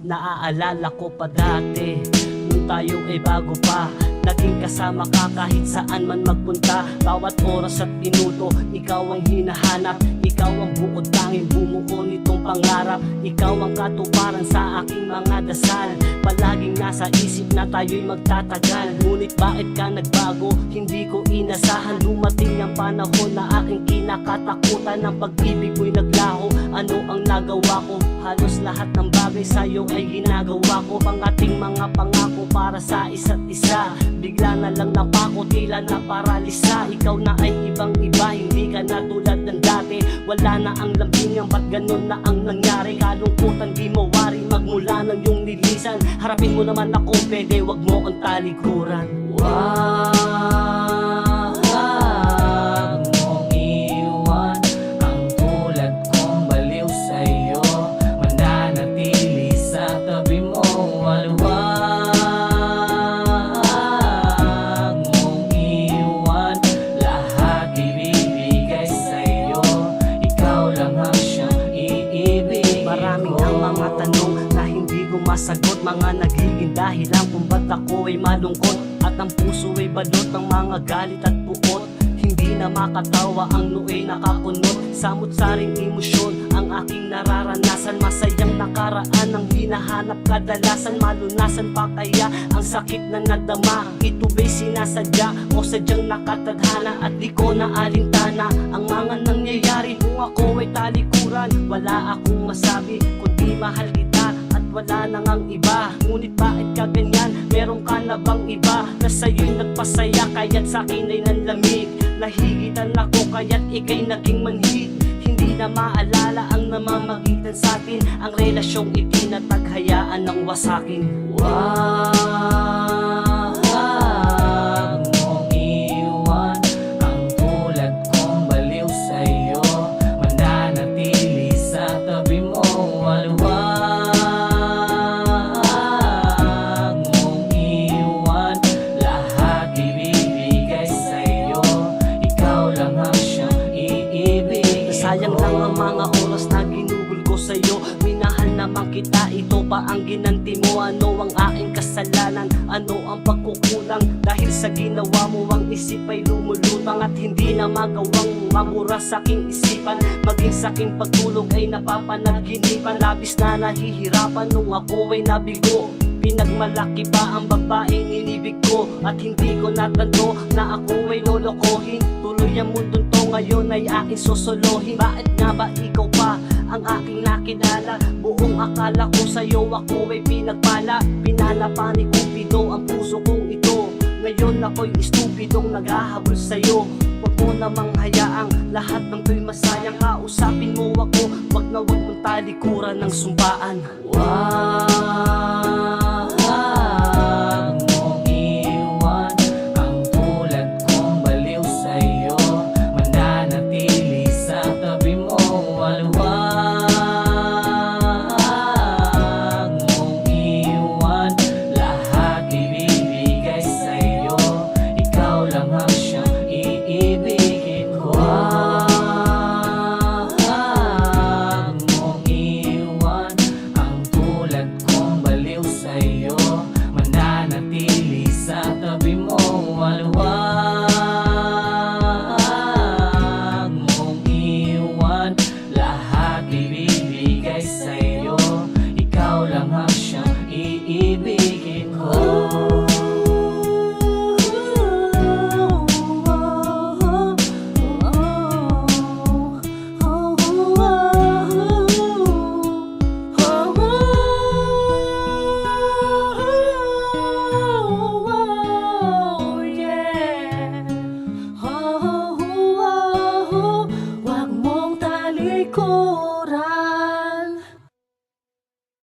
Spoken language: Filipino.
Naaalala ko pa dati nung tayo ay bago pa, naging kasama ka kahit saan man magpunta. Bawat oras at minuto, ikaw ang hinahanap. Ikaw ang buod tanging bumuo nitong pangarap. Ikaw ang katuparan sa aking mga dasal. Palaging nasa isip na tayo'y magtatagal. Ngunit bakit ka nagbago? Hindi ko inasahan. Dumating ang panahon na aking kinakatakutan. Ang pag-ibig mo'y naglaho. Ano ang nagawa ko? Halos lahat ng bagay sa'yo ay ginagawa ko. Ang ating mga pangako para sa isa't isa, bigla na lang napako, tila na paralisa. Ikaw na ay ibang iba, hindi ka na tulad ng dati. Wala na ang lambingan, ba't ganun na ang nangyari? Kalungkutan di mawari, magmula ng iyong nilisan. Harapin mo naman ako, pwede wag mo ang talikuran. Wag mong iwan ang tulad kong baliw sa'yo. Mananatili sa tabi mo. Wag mong iwan, lahat ibibigay sa'yo. Ikaw lang ang siyang iibig. Maraming ang mga tanong na hindi ko masagot. Mga nagiging dahilan kung ba't ako ay malungkot. At ang puso ay balot ng mga galit at puot. Hindi na makatawa, ang nooy nakakunot. Samot-saring emosyon ang aking nararanasan. Masayang nakaraan ang hinahanap kadalasan. Malunasan pa kaya ang sakit na nadama? Ito ba'y sinasadya o sadyang nakatadhana? At di ko na alintana ang mga nangyayari kung ako ay talikuran. Wala akong masabi kundi mahal kita at wala nang ang iba. Ngunit bakit ka ganyan? Meron ka na bang iba na sa'yo'y nagpasaya kaya't sa'kin ay nanlamig? Nahigitan ako kaya't ika'y naging manhid. Hindi na maalala ang namamagitan sa'tin. Ang relasyong itinatag, hayaan ng wasakin. Wag mong iwan ang tulad kong baliw sa'yo. Mananatili sa tabi mo. Wag mong iwan, lahat ibibigay sa'yo. Ikaw lang ang siyang iibig. Sayang lang ang mga oras na ginugol ko sa'yo. Minahal naman kita, ito pa ang ginanti mo. Ano ang aking kasalanan? Ano ang pagkukulang? Dahil sa ginawa mo ang isip ay lumulutang. At hindi na magawang mamura sa aking isipan. Maging sa aking pagtulog ay napapanaginipan. Labis na nahihirapan nung ako ay nabigo. Pinagmalaki pa ang babaeng inibig ko. At hindi ko natanto na ako ay lolokohin. Tuloy ang mundong to ngayon ay aking sosolohin. Bakit nga ba ikaw pa ang aking nakilala? Buong akala ko sa'yo ako ay pinagpala. Pinala pa ni Cupido ang puso kong ito. Ngayon ako'y estupidong naghahabol sa'yo. Huwag mo namang hayaang lahat ng to'y masayang. Kausapin mo ako, wag na wag mong talikuran ng sumpaan. Wag